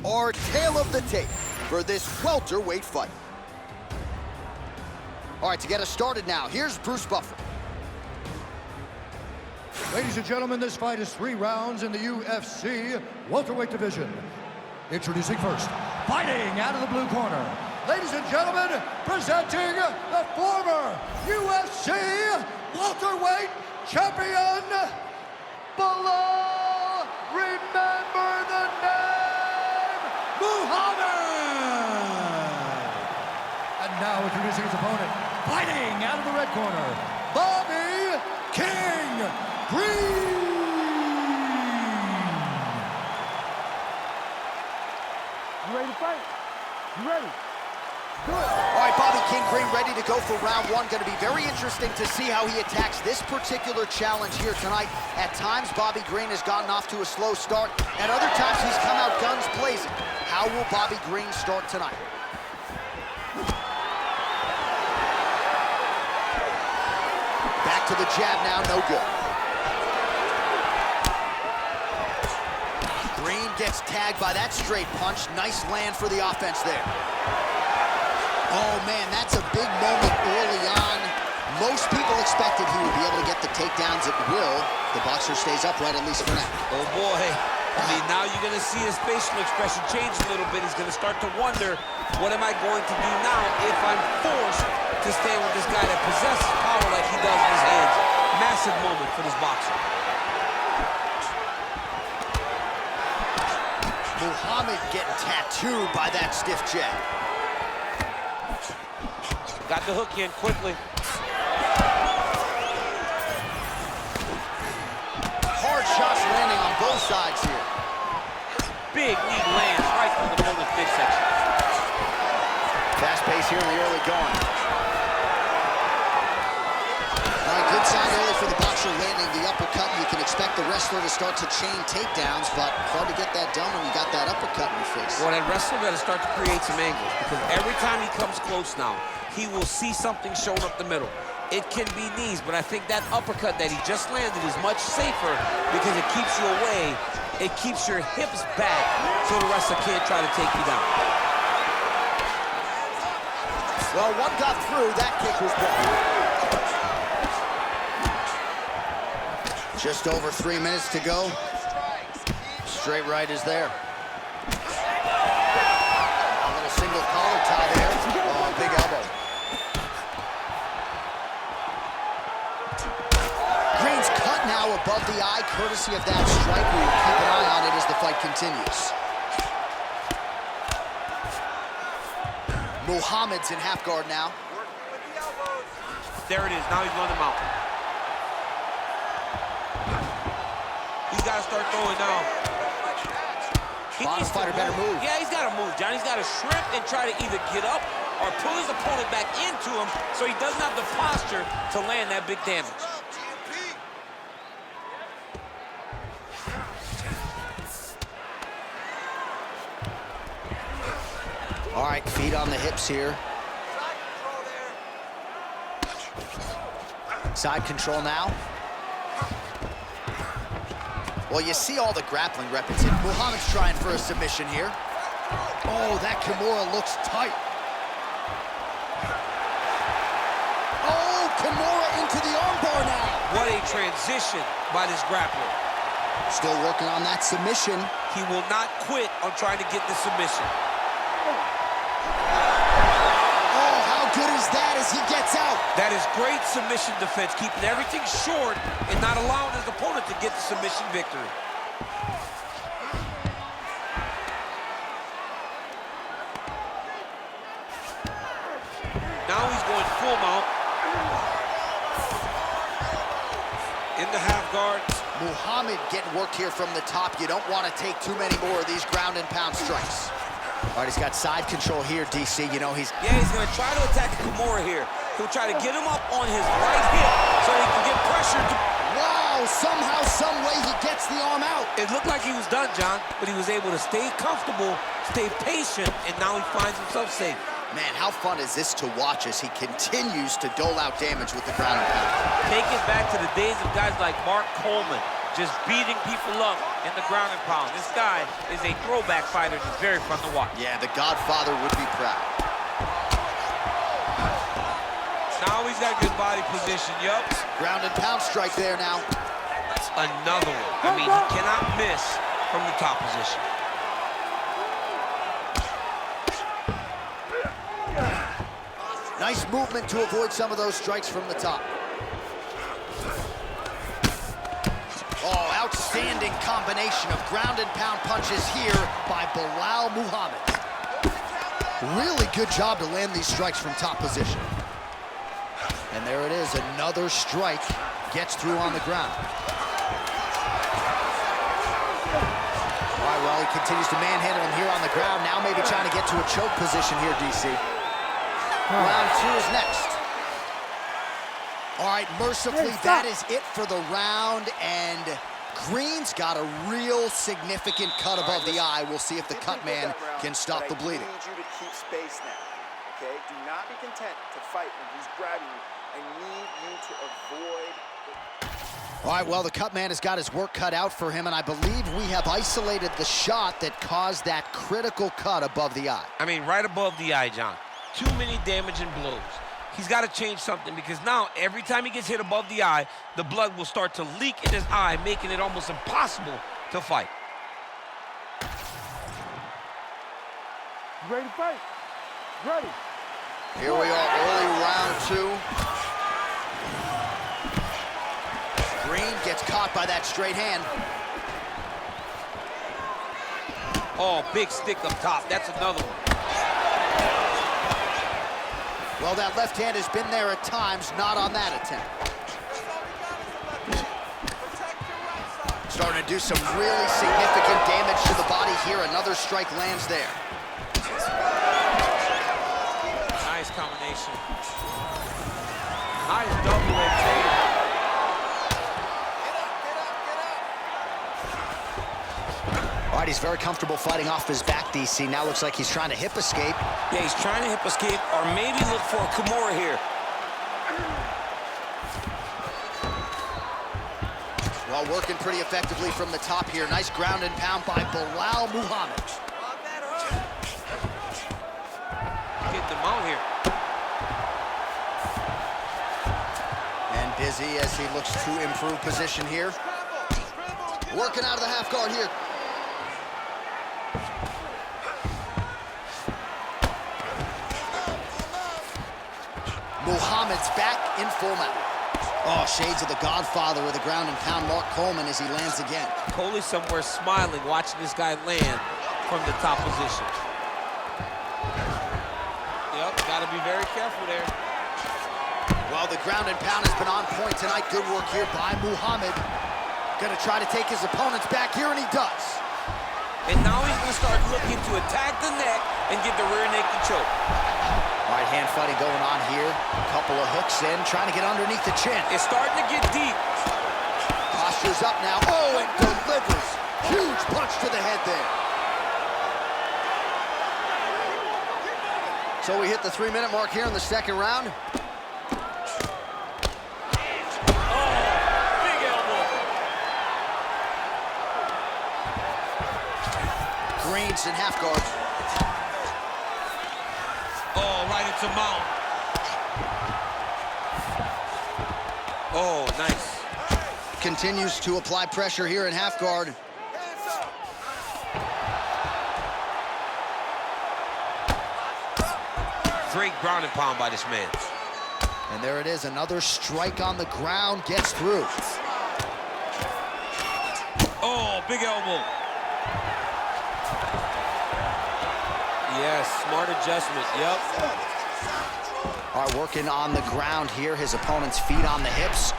our tale of the tape for this welterweight fight. All right, to get us started now, here's Bruce Buffer. Ladies and gentlemen, this fight is 3 rounds in the UFC welterweight division. Introducing first, fighting out of the blue corner. Ladies and gentlemen, presenting the former UFC welterweight champion, Belal. Remember the name, Muhammad. And now introducing his opponent, fighting out of the red corner, Bobby King Green. You ready to fight? You ready? All right, Bobby King Green ready to go for round one. Going to be very interesting to see how he attacks this particular challenge here tonight. At times, Bobby Green has gotten off to a slow start. At other times, he's come out guns blazing. How will Bobby Green start tonight? Back to the jab now, no good. Green gets tagged by that straight punch. Nice land for the offense there. Oh, man, that's a big moment early on. Most people expected he would be able to get the takedowns at will. The boxer stays upright, at least for now. Oh, boy. I mean, now you're going to see his facial expression change a little bit. He's going to start to wonder, what am I going to do now if I'm forced to stand with this guy that possesses power like he does in his hands? Massive moment for this boxer. Muhammad getting tattooed by that stiff jab. Got the hook in quickly. Hard shots landing on both sides here. Big knee lands right through the opponent's midsection. Fast pace here in the early going. All right, good sign early for the boxer landing the uppercut. You can expect the wrestler to start to chain takedowns, but hard to get that done when you got that uppercut in your face. Well, that wrestler got to start to create some angles, because every time he comes close now, he will see something showing up the middle. It can be knees, but I think that uppercut that he just landed is much safer because it keeps you away. It keeps your hips back so the wrestler can't try to take you down. Well, one got through. That kick was blocked. Just over 3 minutes to go. Straight right is there. A little single collar tie there. Oh, big elbow. Green's cut now above the eye, courtesy of that strike. We will keep an eye on it as the fight continues. Muhammad's in half guard now. There it is. Now he's running him out. He's got to start throwing now. Bottom fighter better move. Yeah, he's got to move, John. He's got to shrimp and try to either get up or pull his opponent back into him so he doesn't have the posture to land that big damage. All right, feet on the hips here. Side control now. Well, you see all the grappling repetition. Muhammad's trying for a submission here. Oh, that Kimura looks tight. Oh, Kimura into the armbar now. What a transition by this grappler. Still working on that submission. He will not quit on trying to get the submission. Oh, how good is that as he gets out? That is great submission defense, keeping everything short and not allowing his opponent to get the submission victory. Now he's going full mount. In the half guard. Muhammad getting worked here from the top. You don't want to take too many more of these ground and pound strikes. All right, he's got side control here, DC. You know, he's going to try to attack Kimura here. He'll try to get him up on his right hip so he can get pressure. Wow, somehow, some way he gets the arm out. It looked like he was done, John, but he was able to stay comfortable, stay patient, and now he finds himself safe. Man, how fun is this to watch as he continues to dole out damage with the ground and pound? Take it back to the days of guys like Mark Coleman, just beating people up in the ground and pound. This guy is a throwback fighter. It's very fun to watch. Yeah, the Godfather would be proud. Now he's got good body position. Yup. Ground and pound strike there now. Another one. I mean, he cannot miss from the top position. Nice movement to avoid some of those strikes from the top. Oh, outstanding combination of ground and pound punches here by Belal Muhammad. Really good job to land these strikes from top position. And there it is, another strike gets through on the ground. All right, well, he continues to manhandle him here on the ground. Now maybe trying to get to a choke position here, DC. Round 2 is next. All right, mercifully, that is it for the round, and Green's got a real significant cut above the eye. We'll see if the cut man can stop the bleeding. I need you to keep space now, okay? Do not be content to fight when he's grabbing you. I need you to avoid... All right, well, the cut man has got his work cut out for him, and I believe we have isolated the shot that caused that critical cut above the eye. I mean, right above the eye, John. Too many damaging blows. He's got to change something, because now every time he gets hit above the eye, the blood will start to leak in his eye, making it almost impossible to fight. You ready to fight? Ready. Here we are, early round 2. Green gets caught by that straight hand. Oh, big stick up top. That's another one. Well, that left hand has been there at times, not on that attempt. Starting to do some really significant damage to the body here. Another strike lands there. Nice combination. Nice double leg. All right, he's very comfortable fighting off his back, DC. Now looks like he's trying to hip escape. Yeah, he's trying to hip escape, or maybe look for a Kimura here. Well, working pretty effectively from the top here. Nice ground and pound by Belal Muhammad. Get them out here. And busy as he looks to improve position here. Working out of the half guard here. Muhammad's back in full mount. Oh, shades of the Godfather with the ground and pound Mark Coleman as he lands again. Coley's somewhere smiling, watching this guy land from the top position. Yep, gotta be very careful there. Well, the ground and pound has been on point tonight. Good work here by Muhammad. Gonna try to take his opponents back here, and he does. And now he's gonna start looking to attack the neck and get the rear naked choke. All right, hand fighting going on here. A couple of hooks in, trying to get underneath the chin. It's starting to get deep. Posture's up now. Oh, and delivers. Huge punch to the head there. So we hit the 3-minute mark here in the second round. Big elbow. Greens in half guard. Oh, right into mount. Oh, nice. Continues to apply pressure here in half guard. Great ground and pound by this man. And there it is, another strike on the ground, gets through. Oh, big elbow. Yes, smart adjustment, yep. All right, working on the ground here. His opponent's feet on the hips.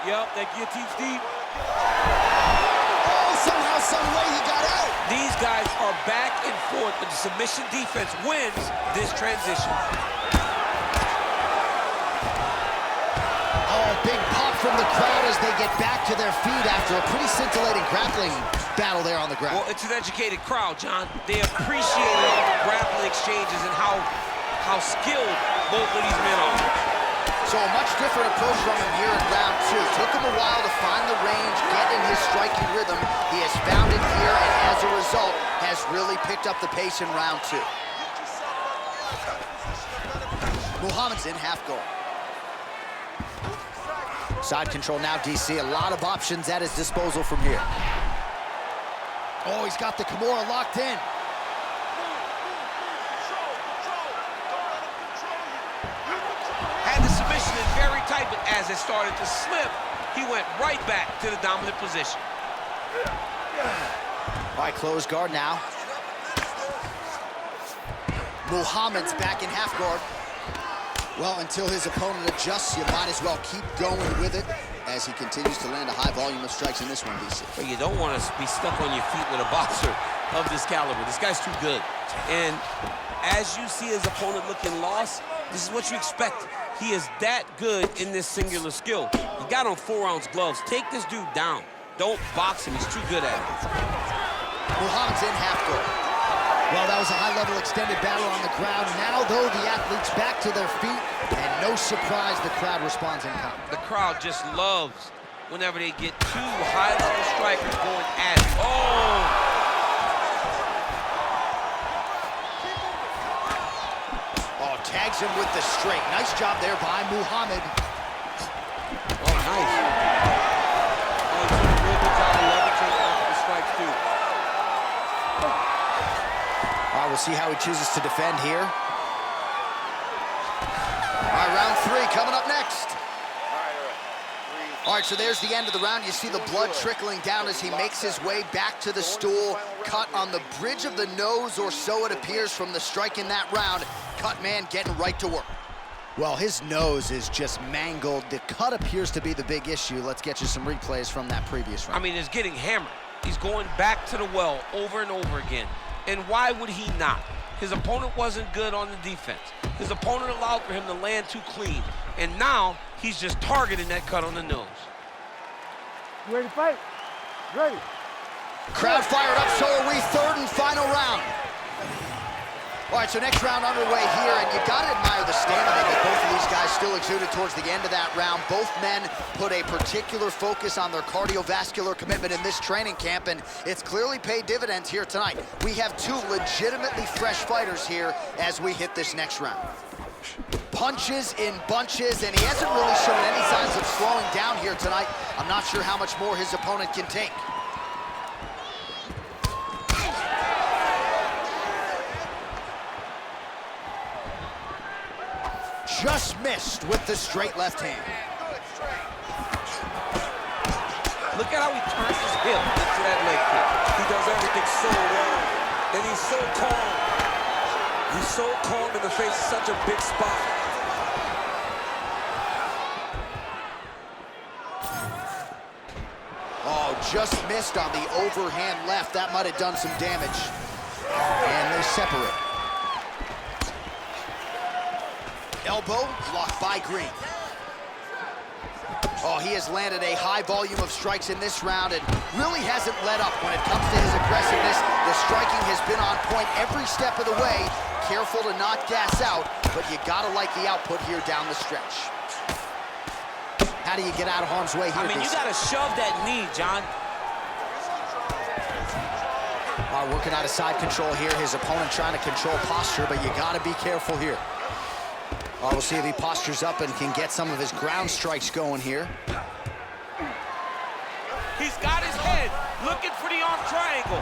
Yep, that guillotine's deep. Oh, somehow, some way he got out. These guys are back and forth, but the submission defense wins this transition. Oh, big pop from the crowd as they get back to their feet after a pretty scintillating grappling battle there on the ground. Well, it's an educated crowd, John. They appreciate all the grappling exchanges and how skilled both of these men are. So a much different approach from him here in round 2. Took him a while to find the range, get in his striking rhythm. He has found it here, and as a result, has really picked up the pace in round 2. Muhammad's in half guard. Side control now, DC. A lot of options at his disposal from here. Oh, he's got the Kimura locked in. Had the submission in very tight, but as it started to slip, he went right back to the dominant position. All right, close guard now. Muhammad's back in half guard. Well, until his opponent adjusts, you might as well keep going with it as he continues to land a high volume of strikes in this one, DC. But you don't want to be stuck on your feet with a boxer of this caliber. This guy's too good. And as you see his opponent looking lost, this is what you expect. He is that good in this singular skill. He got on 4-ounce gloves. Take this dude down. Don't box him. He's too good at it. Muhammad's in half guard. Well, that was a high-level extended battle on the ground. Now, though, the athletes back to their feet, and no surprise, the crowd responds in kind. The crowd just loves whenever they get two high-level strikers going at it. Oh! Oh, tags him with the straight. Nice job there by Muhammad. Oh, nice. Oh, he took a real good job of leveraging off the strikes, too. All right, we'll see how he chooses to defend here. All right, round 3 coming up next. All right, so there's the end of the round. You see the blood trickling down as he makes his way back to the stool. Cut on the bridge of the nose, or so it appears from the strike in that round. Cut man getting right to work. Well, his nose is just mangled. The cut appears to be the big issue. Let's get you some replays from that previous round. I mean, it's getting hammered. He's going back to the well over and over again. And why would he not? His opponent wasn't good on the defense. His opponent allowed for him to land too clean. And now, he's just targeting that cut on the nose. You ready to fight? Ready. Crowd fired up, so are we. Third and final round. All right, so next round underway here, and you gotta admire the stamina that both of these guys still exuded towards the end of that round. Both men put a particular focus on their cardiovascular commitment in this training camp, and it's clearly paid dividends here tonight. We have two legitimately fresh fighters here as we hit this next round. Punches in bunches, and he hasn't really shown any signs of slowing down here tonight. I'm not sure how much more his opponent can take. Just missed with the straight left hand. Look at how he turns his hip into that leg kick. He does everything so well, and he's so calm. He's so calm in the face of such a big spot. Oh, just missed on the overhand left. That might have done some damage. And they separate. Elbow blocked by Green. Oh, he has landed a high volume of strikes in this round and really hasn't let up when it comes to his aggressiveness. The striking has been on point every step of the way. Careful to not gas out, but you gotta like the output here down the stretch. How do you get out of harm's way here? I mean, you gotta shove that knee, John. Working out of side control here. His opponent trying to control posture, but you gotta be careful here. We'll see if he postures up and can get some of his ground strikes going here. He's got his head looking for the arm triangle.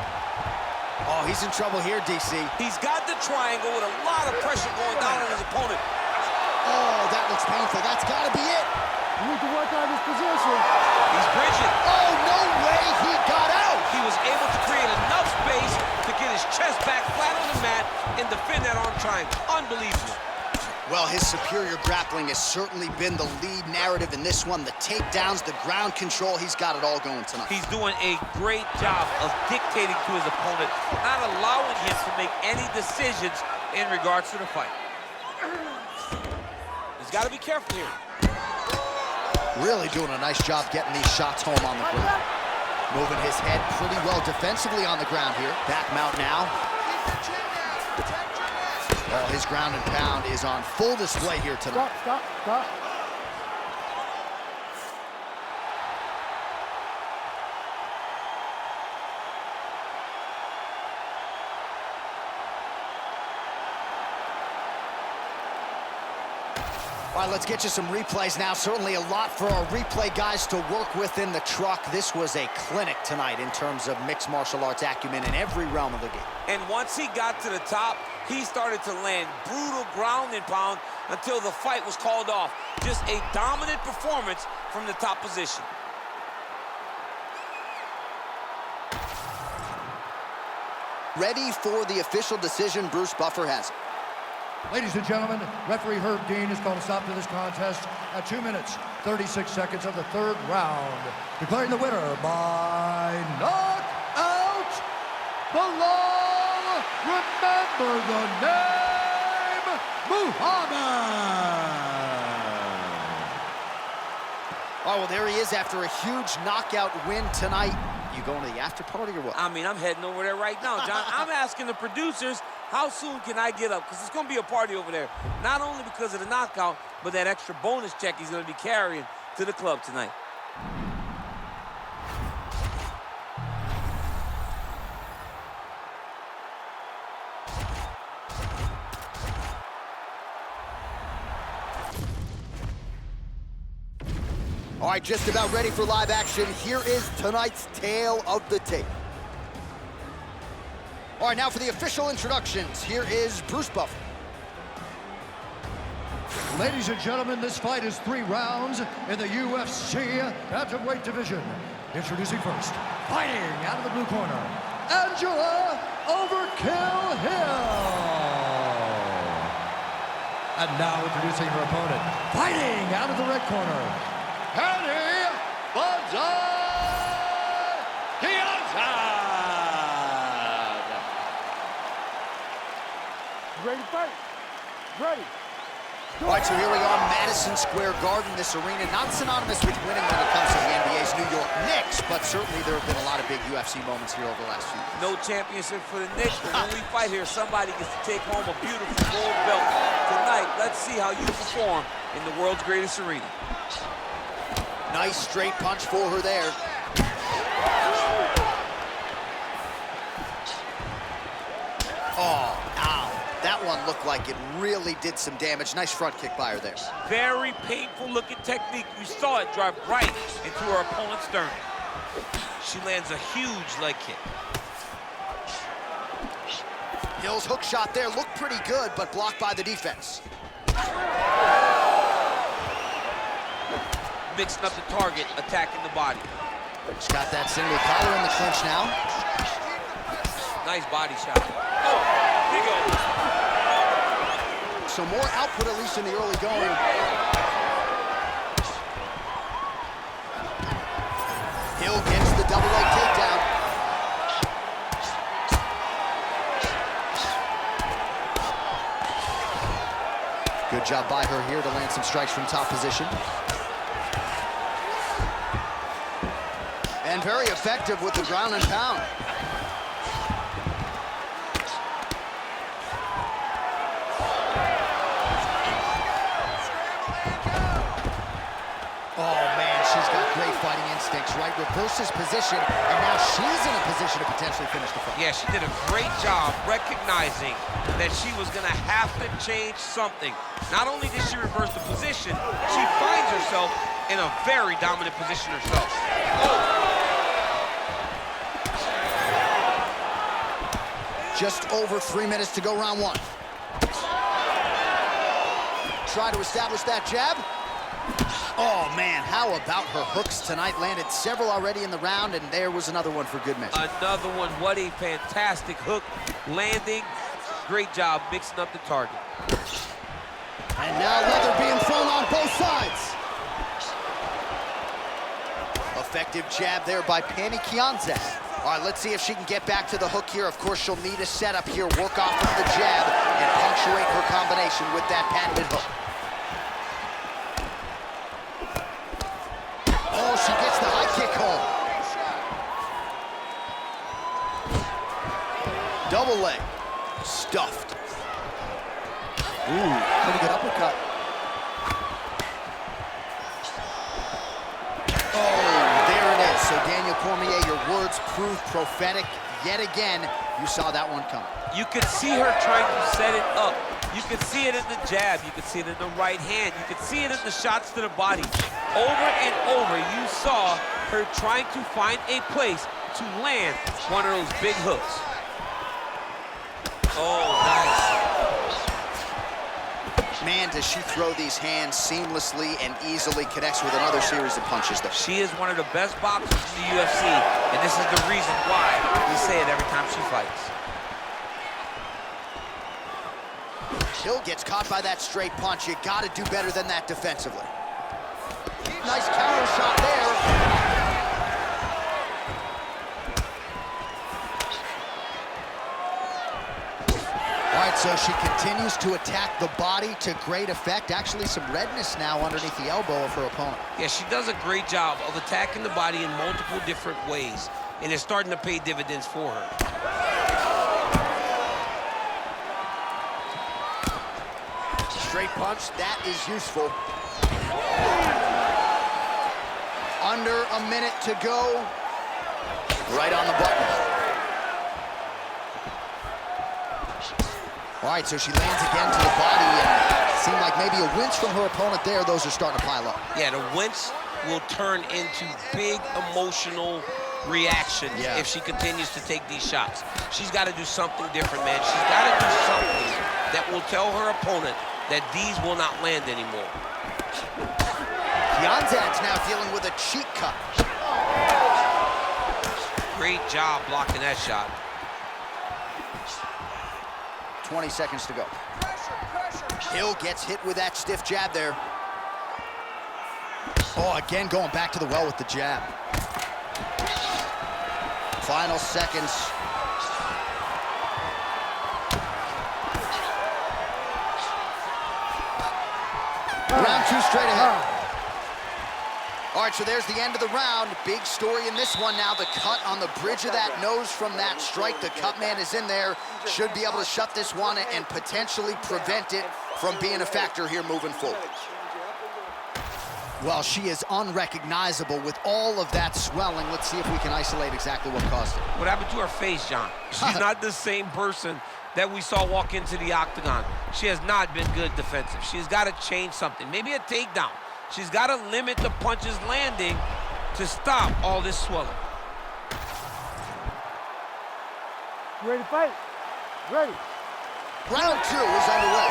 Oh, he's in trouble here, DC. He's got the triangle with a lot of pressure going down on his opponent. Oh, that looks painful. That's got to be it. You need to work out his position. He's bridging. Oh, no way. He got out. He was able to create enough space to get his chest back flat on the mat and defend that arm triangle. Unbelievable. Well, his superior grappling has certainly been the lead narrative in this one. The takedowns, the ground control, he's got it all going tonight. He's doing a great job of dictating to his opponent, not allowing him to make any decisions in regards to the fight. He's got to be careful here. Really doing a nice job getting these shots home on the ground. Moving his head pretty well defensively on the ground here. Back mount now. Oh, his ground and pound is on full display here tonight. Stop, stop, stop. All right, let's get you some replays now. Certainly a lot for our replay guys to work with in the truck. This was a clinic tonight in terms of mixed martial arts acumen in every realm of the game. And once he got to the top, he started to land brutal ground and pound until the fight was called off. Just a dominant performance from the top position. Ready for the official decision. Bruce Buffer has it. Ladies and gentlemen, referee Herb Dean has called a stop to this contest at 2 minutes, 36 seconds of the third round, declaring the winner by knockout, Belal, remember the name, Muhammad. Oh, well, there he is after a huge knockout win tonight. You going to the after party or what? I mean, I'm heading over there right now, John. I'm asking the producers, how soon can I get up? Because it's going to be a party over there. Not only because of the knockout, but that extra bonus check he's going to be carrying to the club tonight. All right, just about ready for live action. Here is tonight's tale of the tape. All right, now for the official introductions. Here is Bruce Buffer. Ladies and gentlemen, this fight is 3 rounds in the UFC bantamweight division. Introducing first, fighting out of the blue corner, Angela Overkill Hill. And now introducing her opponent, fighting out of the red corner, Pannie Kianzad. Ready to fight? Ready. All right, so here we are, Madison Square Garden. This arena not synonymous with winning when it comes to the NBA's New York Knicks, but certainly there have been a lot of big UFC moments here over the last few years. No championship for the Knicks, but when we fight here, somebody gets to take home a beautiful gold belt. Tonight, let's see how you perform in the world's greatest arena. Nice straight punch for her there. Oh, ow. That one looked like it really did some damage. Nice front kick by her there. Very painful looking technique. You saw it drive right into her opponent's sternum. She lands a huge leg kick. Hill's hook shot there looked pretty good, but blocked by the defense. Mixing up the target, attacking the body. She's got that single collar in the clinch now. Nice body shot. Oh, here you go. So more output, at least in the early going. Hill gets the double leg takedown. Good job by her here to land some strikes from top position. And very effective with the ground and pound. Oh, man, she's got great fighting instincts, right? Reverses position, and now she's in a position to potentially finish the fight. Yeah, she did a great job recognizing that she was going to have to change something. Not only did she reverse the position, she finds herself in a very dominant position herself. Oh. Just over 3 minutes to go, round 1. Try to establish that jab. Oh, man, how about her hooks tonight? Landed several already in the round, and there was another one for good measure. Another one. What a fantastic hook landing. Great job mixing up the target. And now leather being thrown on both sides. Effective jab there by Pannie Kianzad. All right, let's see if she can get back to the hook here. Of course, she'll need a setup here, work off of the jab, and punctuate her combination with that patented hook. Oh, she gets the high kick home. Double leg. Stuffed. Ooh, pretty good uppercut. Oh, there it is. So Daniel Cormier, your words prove prophetic. Yet again, you saw that one come. You could see her trying to set it up. You could see it in the jab. You could see it in the right hand. You could see it in the shots to the body. Over and over, you saw her trying to find a place to land one of those big hooks. Oh, nice. Man, does she throw these hands seamlessly and easily, connects with another series of punches there. She is one of the best boxers in the UFC, and this is the reason why we say it every time she fights. Hill gets caught by that straight punch. You got to do better than that defensively. Nice counter shot there. All right, so she continues to attack the body to great effect. Actually, some redness now underneath the elbow of her opponent. Yeah, she does a great job of attacking the body in multiple different ways, and it's starting to pay dividends for her. Straight punch, that is useful. Under a minute to go. Right on the button. All right, so she lands again to the body, and it seemed like maybe a winch from her opponent there. Those are starting to pile up. Yeah, the winch will turn into big emotional reactions if she continues to take these shots. She's got to do something different, man. She's got to do something that will tell her opponent that these will not land anymore. Kianzad's now dealing with a cheek cut. Great job blocking that shot. 20 seconds to go. Hill gets hit with that stiff jab there. Oh, again going back to the well with the jab. Final seconds. Round two straight ahead. All right, so there's the end of the round. Big story in this one now. The cut on the bridge of that nose from that strike. The cut man is in there. Should be able to shut this one and potentially prevent it from being a factor here moving forward. Well, she is unrecognizable with all of that swelling. Let's see if we can isolate exactly what caused it. What happened to her face, John? She's not the same person that we saw walk into the octagon. She has not been good defensive. She's got to change something. Maybe a takedown. She's got to limit the punches landing to stop all this swelling. You ready to fight? Ready. Round two is underway.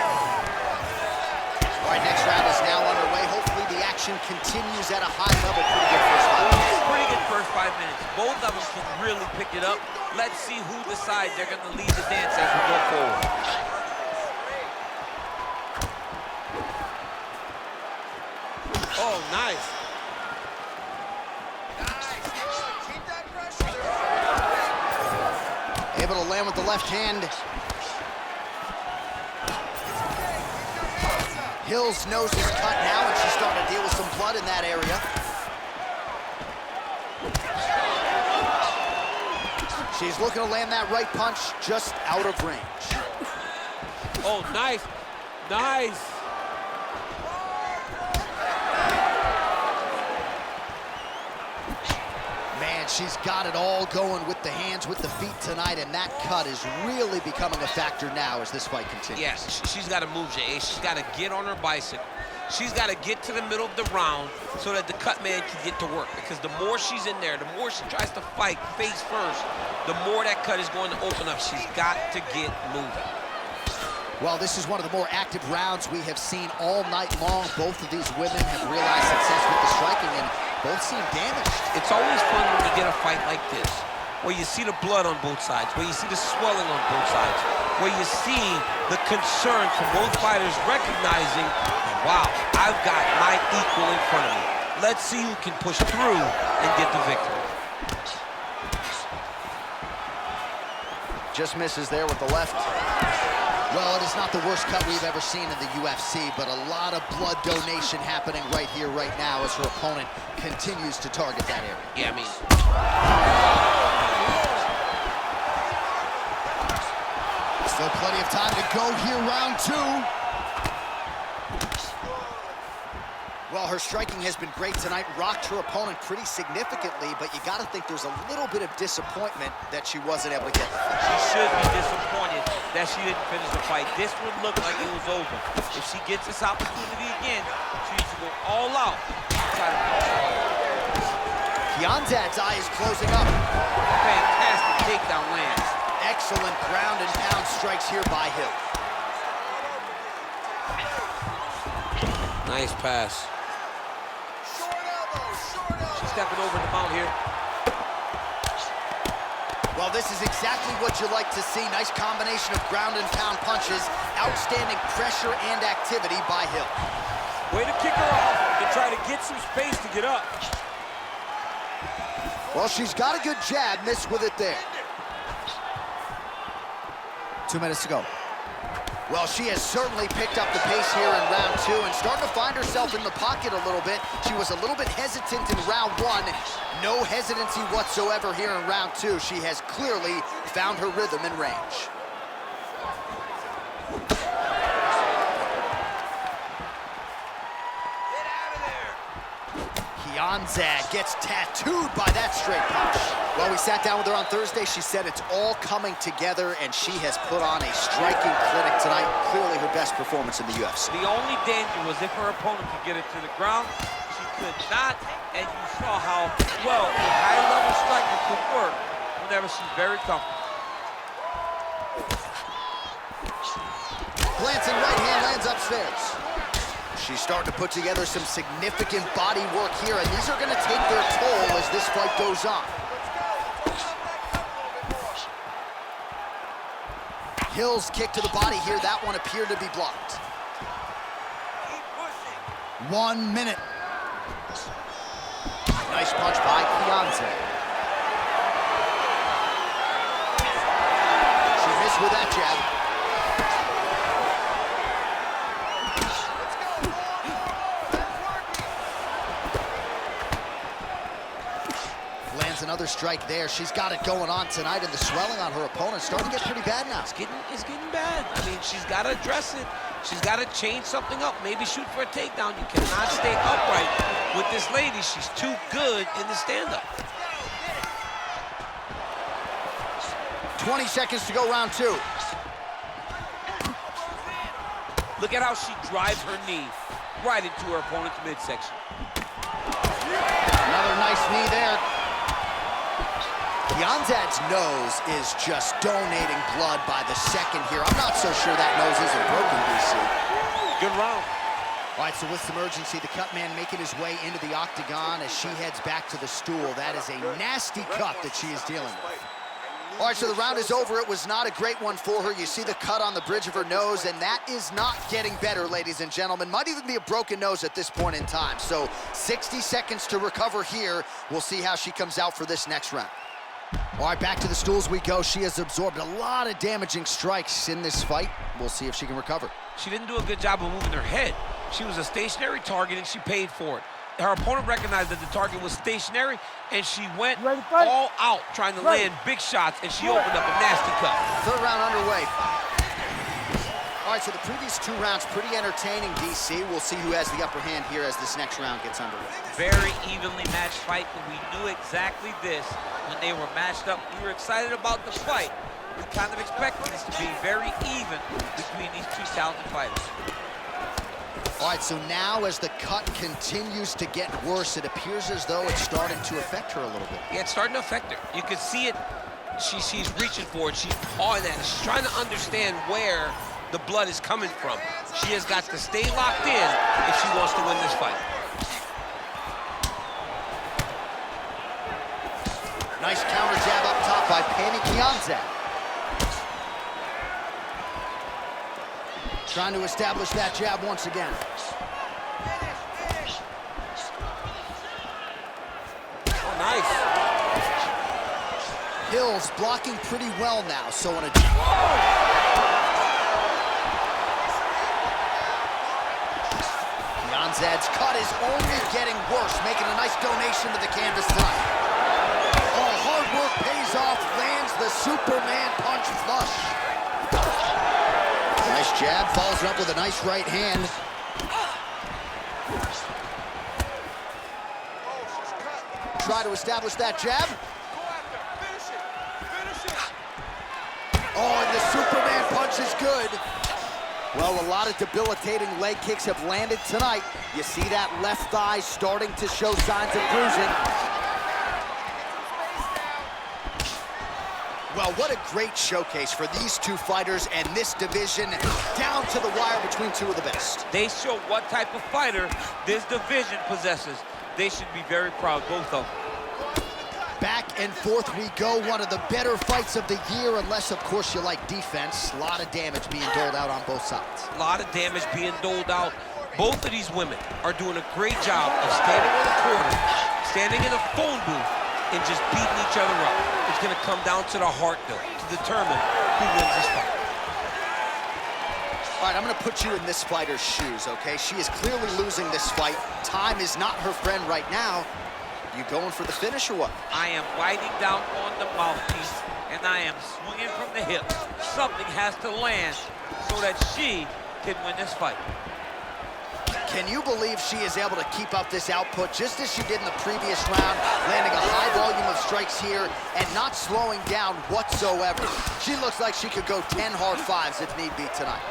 All right, next round is now underway. Hopefully the action continues at a high level. Pretty good first 5 minutes. Pretty good first 5 minutes. Both of them can really pick it up. Let's see who decides they're going to lead the dance as we go forward. Oh, nice. Keep that pressure. Able to land with the left hand. Hill's nose is cut now, and she's starting to deal with some blood in that area. She's looking to land that right punch just out of range. Oh, nice. Nice. Man, she's got it all going with the hands, with the feet tonight, and that cut is really becoming a factor now as this fight continues. Yes, she's got to move, Jay. She's got to get on her bicycle. She's got to get to the middle of the round so that the cut man can get to work. Because the more she's in there, the more she tries to fight face first, the more that cut is going to open up. She's got to get moving. Well, this is one of the more active rounds we have seen all night long. Both of these women have realized success with the striking, and both seem damaged. It's always fun when you get a fight like this, where you see the blood on both sides, where you see the swelling on both sides, where you see the concern from both fighters recognizing, wow, I've got my equal in front of me. Let's see who can push through and get the victory. Just misses there with the left. Well, it is not the worst cut we've ever seen in the UFC, but a lot of blood donation happening right here, right now, as her opponent continues to target that area. Yeah, I mean... Still plenty of time to go here, round two. Well, her striking has been great tonight, rocked her opponent pretty significantly, but you gotta think there's a little bit of disappointment that she wasn't able to get the finish. She should be disappointed that she didn't finish the fight. This one looked like it was over. If she gets this opportunity again, she needs to go all out. Try to finish. Kianzad's eye is closing up. Fantastic takedown lands. Excellent ground and pound strikes here by Hill. Nice pass. She's stepping over the mount here. Well, this is exactly what you like to see. Nice combination of ground and pound punches. Outstanding pressure and activity by Hill. Way to kick her off and try to get some space to get up. Well, she's got a good jab, missed with it there. 2 minutes to go. Well, she has certainly picked up the pace here in round 2 and starting to find herself in the pocket a little bit. She was a little bit hesitant in round 1. No hesitancy whatsoever here in round 2. She has clearly found her rhythm and range. Kianzad gets tattooed by that straight punch. Well, we sat down with her on Thursday. She said it's all coming together, and she has put on a striking clinic tonight. Clearly her best performance in the UFC. The only danger was if her opponent could get it to the ground. She could not, and you saw how well a high-level striker could work whenever she's very comfortable. Glancing right hand lands upstairs. She's starting to put together some significant body work here, and these are going to take their toll as this fight goes on. Hill's kick to the body here, that one appeared to be blocked. 1 minute. Nice punch by Kianzad. She missed with that jab. Another strike there. She's got it going on tonight, and the swelling on her opponent starting to get pretty bad now. It's getting bad. I mean, she's got to address it. She's got to change something up. Maybe shoot for a takedown. You cannot stay upright with this lady. She's too good in the stand-up. 20 seconds to go, round 2. Look at how she drives her knee right into her opponent's midsection. Another nice knee there. Kianzad's nose is just donating blood by the second here. I'm not so sure that nose isn't broken, DC. Good round. All right, so with some urgency, the cut man making his way into the octagon as she heads back to the stool. That is a nasty cut that she is dealing with. All right, so the round is over. It was not a great one for her. You see the cut on the bridge of her nose, and that is not getting better, ladies and gentlemen. Might even be a broken nose at this point in time. So 60 seconds to recover here. We'll see how she comes out for this next round. All right, back to the stools we go. She has absorbed a lot of damaging strikes in this fight. We'll see if she can recover. She didn't do a good job of moving her head. She was a stationary target, and she paid for it. Her opponent recognized that the target was stationary, and she went all out trying to land big shots, and she opened up a nasty cut. Third round underway. All right, so the previous 2 rounds pretty entertaining, DC. We'll see who has the upper hand here as this next round gets underway. Very evenly matched fight, but we knew exactly this when they were matched up. We were excited about the fight. We kind of expected this to be very even between these 2 talented fighters. All right, so now as the cut continues to get worse, it appears as though it's starting to affect her a little bit. Yeah, it's starting to affect her. You can see it. She's reaching for it. She's pawing at it. She's trying to understand where the blood is coming from. She has got to stay locked in if she wants to win this fight. Nice counter jab up top by Pannie Kianzad. Trying to establish that jab once again. Oh, nice. Hill's blocking pretty well now, so on a... Kianzad's cut is only getting worse, making a nice donation to the canvas tonight. Oh, hard work pays off, lands the Superman punch flush. Nice jab, follows it up with a nice right hand. try to establish that jab. Oh, and the Superman punch is good. Well, a lot of debilitating leg kicks have landed tonight. You see that left thigh starting to show signs of bruising. Well, what a great showcase for these two fighters and this division, down to the wire between two of the best. They show what type of fighter this division possesses. They should be very proud, both of them. Back and forth we go, one of the better fights of the year, unless, of course, you like defense. A lot of damage being doled out on both sides. A lot of damage being doled out. Both of these women are doing a great job of standing in the corner, standing in a phone booth, and just beating each other up. It's going to come down to the heart, though, to determine who wins this fight. All right, I'm going to put you in this fighter's shoes, okay? She is clearly losing this fight. Time is not her friend right now. You going for the finish or what? I am biting down on the mouthpiece, and I am swinging from the hips. Something has to land so that she can win this fight. Can you believe she is able to keep up this output just as she did in the previous round, landing a high volume of strikes here and not slowing down whatsoever? She looks like she could go 10 hard fives if need be tonight.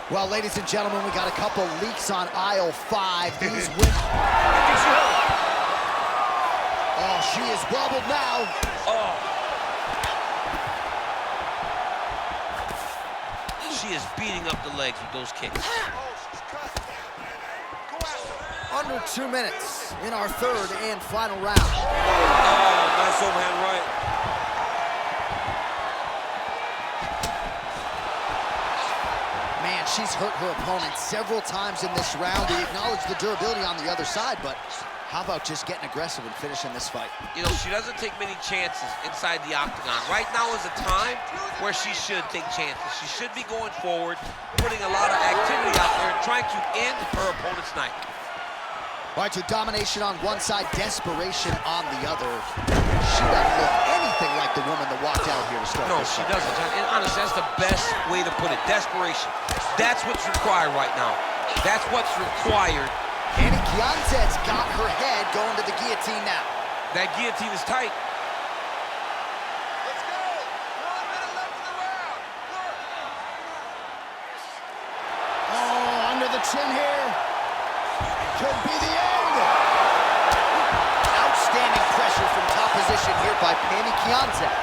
Well, ladies and gentlemen, we got a couple leaks on aisle 5. These women... Oh, she is wobbled now. Oh. She is beating up the legs with those kicks. Under 2 minutes in our third and final round. Oh, nice overhand right. Man, she's hurt her opponent several times in this round. We acknowledge the durability on the other side, but how about just getting aggressive and finishing this fight? You know, she doesn't take many chances inside the octagon. Right now is a time where she should take chances. She should be going forward, putting a lot of activity out there, trying to end her opponent's night. All right, so domination on one side, desperation on the other. She doesn't look anything like the woman that walked out here to start No, this she fight. doesn't, John. And honestly, that's the best way to put it. Desperation. That's what's required right now. That's what's required. Pannie Kianzad's got her head going to the guillotine now. That guillotine is tight. Let's go. 1 minute left in the round. Oh, under the chin here. Could be the end. Outstanding pressure from top position here by Pannie Kianzad.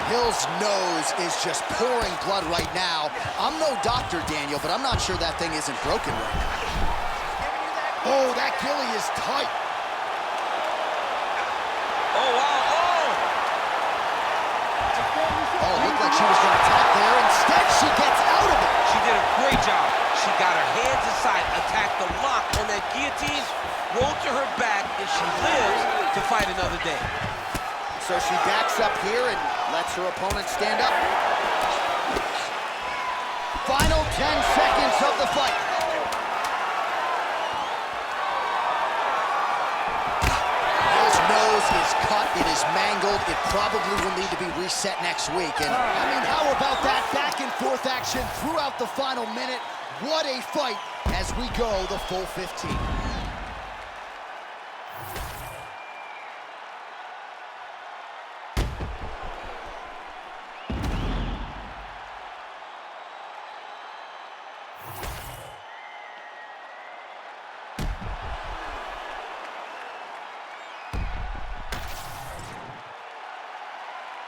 Hill's nose is just pouring blood right now. I'm no doctor, Daniel, but I'm not sure that thing isn't broken right now. Oh, that gilly is tight. Oh, wow. Oh! Oh, looked like she was going to tap there. Instead, she gets out of it. She did a great job. She got her hands aside, attacked the lock on that guillotine, rolled to her back, and she lives to fight another day. So she backs up here and lets her opponent stand up. Final 10 seconds of the fight. His nose is cut, it is mangled. It probably will need to be reset next week. And I mean, how about that back and forth action throughout the final minute? What a fight as we go the full 15.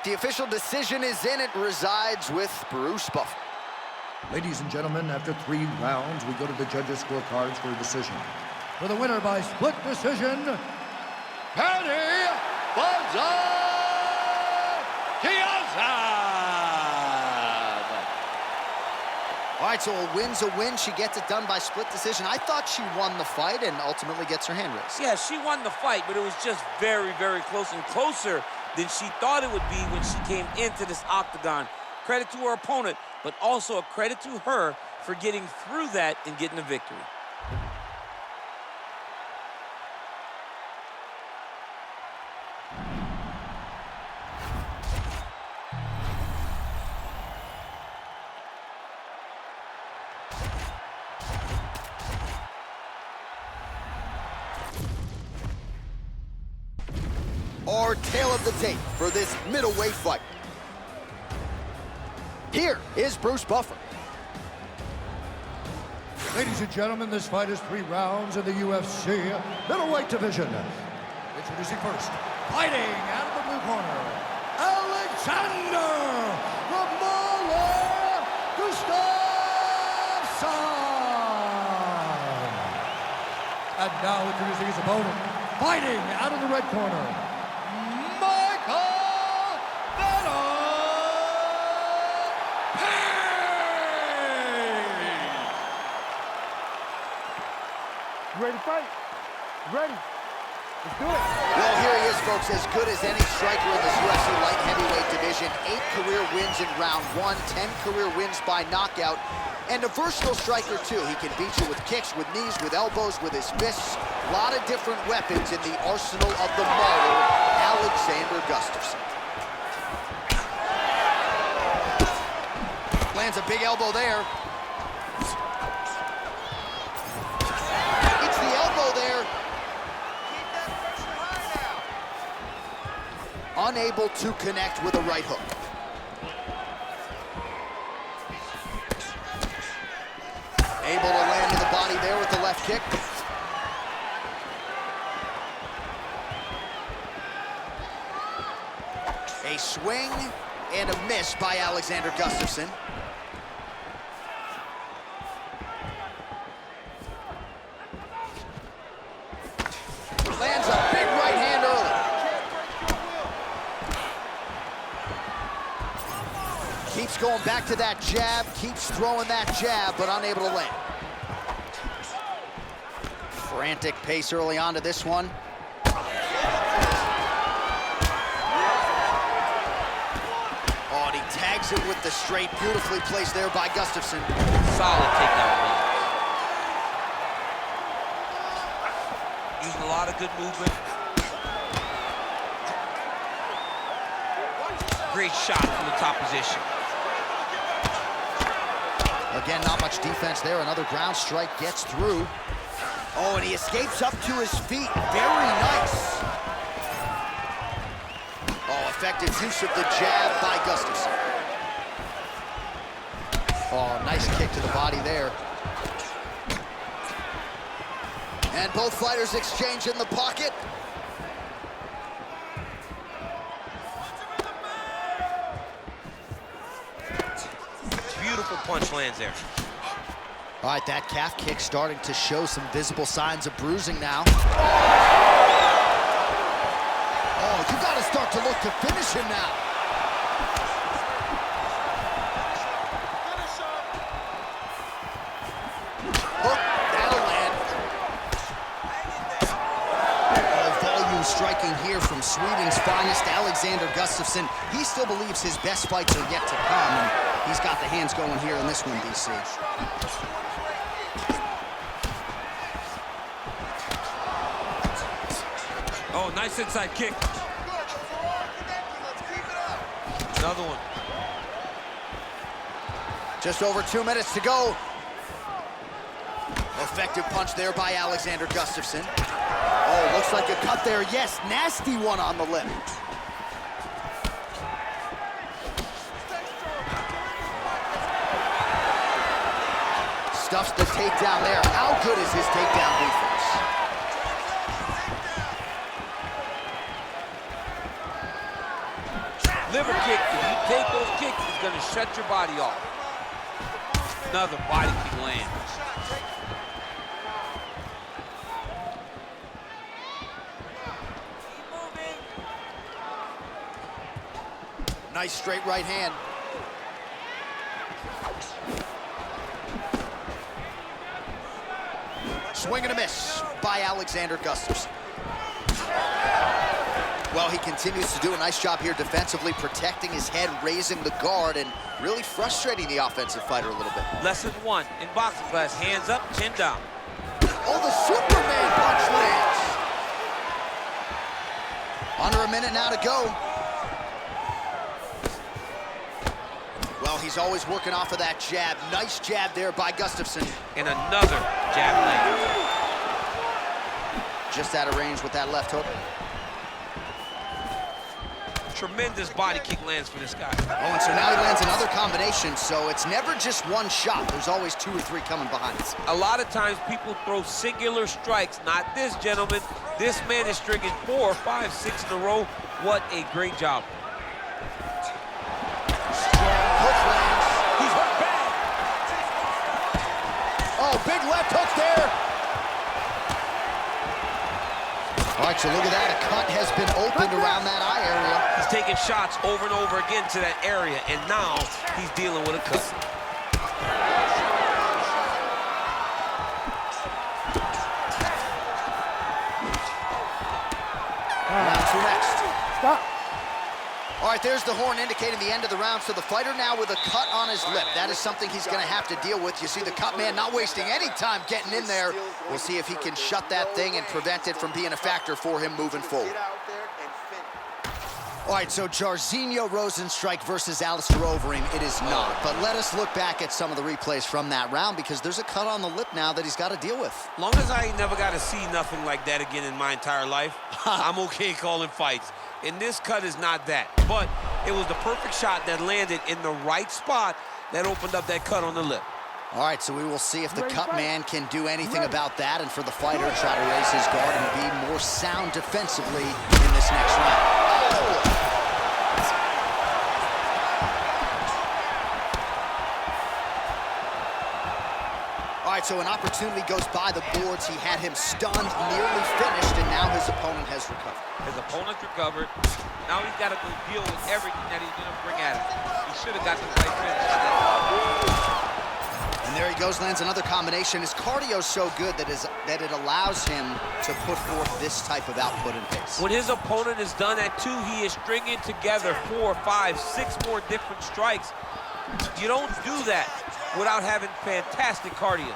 The official decision is in. It resides with Bruce Buffer. Ladies and gentlemen, after 3 rounds, we go to the judges' scorecards for a decision. For the winner by split decision, Pannie Kianzad! All right, so a win's a win. She gets it done by split decision. I thought she won the fight and ultimately gets her hand raised. Yeah, she won the fight, but it was just very, very close, and closer than she thought it would be when she came into this octagon. Credit to her opponent, but also a credit to her for getting through that and getting a victory. our tale of the tape for this middleweight fight. Here is Bruce Buffer. Ladies and gentlemen, this fight is 3 rounds in the UFC middleweight division. Introducing first, fighting out of the blue corner, Alexander Gustafson. And now introducing his opponent, fighting out of the red corner, Belal. Ready to fight? Ready. Let's do it. Well, here he is, folks, as good as any striker in this UFC light heavyweight division. 8 career wins in round 1, 10 career wins by knockout, and a versatile striker, too. He can beat you with kicks, with knees, with elbows, with his fists. A lot of different weapons in the arsenal of the mauler, Alexander Gustafson. Lands a big elbow there. It's the elbow there. Unable to connect with a right hook. Able to land in the body there with the left kick. A swing and a miss by Alexander Gustafson. Lands a big right hand early. Keeps going back to that jab, keeps throwing that jab, but unable to land. Frantic pace early on to this one. Oh, and he tags it with the straight, beautifully placed there by Gustafson. Solid takedown range. Using a lot of good movement. Great shot from the top position. Again, not much defense there. Another ground strike gets through. Oh, and he escapes up to his feet. Very nice. Oh, effective use of the jab by Gustafson. Oh, nice kick to the body there. And both fighters exchange in the pocket. Beautiful punch lands there. All right, that calf kick starting to show some visible signs of bruising now. Oh, you got to start to look to finish him now. Hook, that'll land. Oh, volume striking here from Sweden's finest, Alexander Gustafson. He still believes his best fights are yet to come, and he's got the hands going here in this one, DC. Oh, nice inside kick. Another one. Just over 2 minutes to go. Effective punch there by Alexander Gustafson. Oh, looks like a cut there. Yes, nasty one on the lip. Stuffs the takedown there. How good is his takedown defense? Liver kick, if you take those kicks, it's gonna shut your body off. Another body kick lands. Nice straight right hand. Swing and a miss by Alexander Gustafson. Well, he continues to do a nice job here defensively, protecting his head, raising the guard, and really frustrating the offensive fighter a little bit. Lesson 1 in boxing class, hands up, chin down. Oh, the Superman punch lands. Under a minute now to go. Well, he's always working off of that jab. Nice jab there by Gustafson. And another jab lands. Just out of range with that left hook. tremendous body kick lands for this guy. Oh, and so now he lands another combination, so it's never just one shot. There's always 2 or 3 coming behind it. A lot of times people throw singular strikes. Not this gentleman. This man is stringing 4, 5, 6 in a row. What a great job. Hook lands. He's hurt bad. Oh, big left hook there. All right, so look at that. A cut has been opened around that eye area. He's taking shots over and over again to that area, and now he's dealing with a cut. Round 2 next. Stop. All right, there's the horn indicating the end of the round. So the fighter now with a cut on his lip. That is something he's going to have to deal with. You see the cut man not wasting any time getting in there. We'll see if he can shut that thing and prevent it from being a factor for him moving forward. Get out there and finish. All right, so Jairzinho Rozenstruik versus Alistair Overeem. It is not. But let us look back at some of the replays from that round because there's a cut on the lip now that he's got to deal with. Long as I ain't never got to see nothing like that again in my entire life, I'm okay calling fights. And this cut is not that. But it was the perfect shot that landed in the right spot that opened up that cut on the lip. All right, so we will see if the cut man can do anything about that and for the fighter to try to raise his guard and be more sound defensively in this next round. Oh! All right, so an opportunity goes by the boards. He had him stunned, nearly finished, and now his opponent has recovered. His opponent's recovered. Now he's got to go deal with everything that he's going to bring at him. He should have got the right finish. And there he goes, lands another combination. His cardio's so good that it allows him to put forth this type of output and pace. When his opponent is done at 2, he is stringing together 4, 5, 6 more different strikes. You don't do that without having fantastic cardio.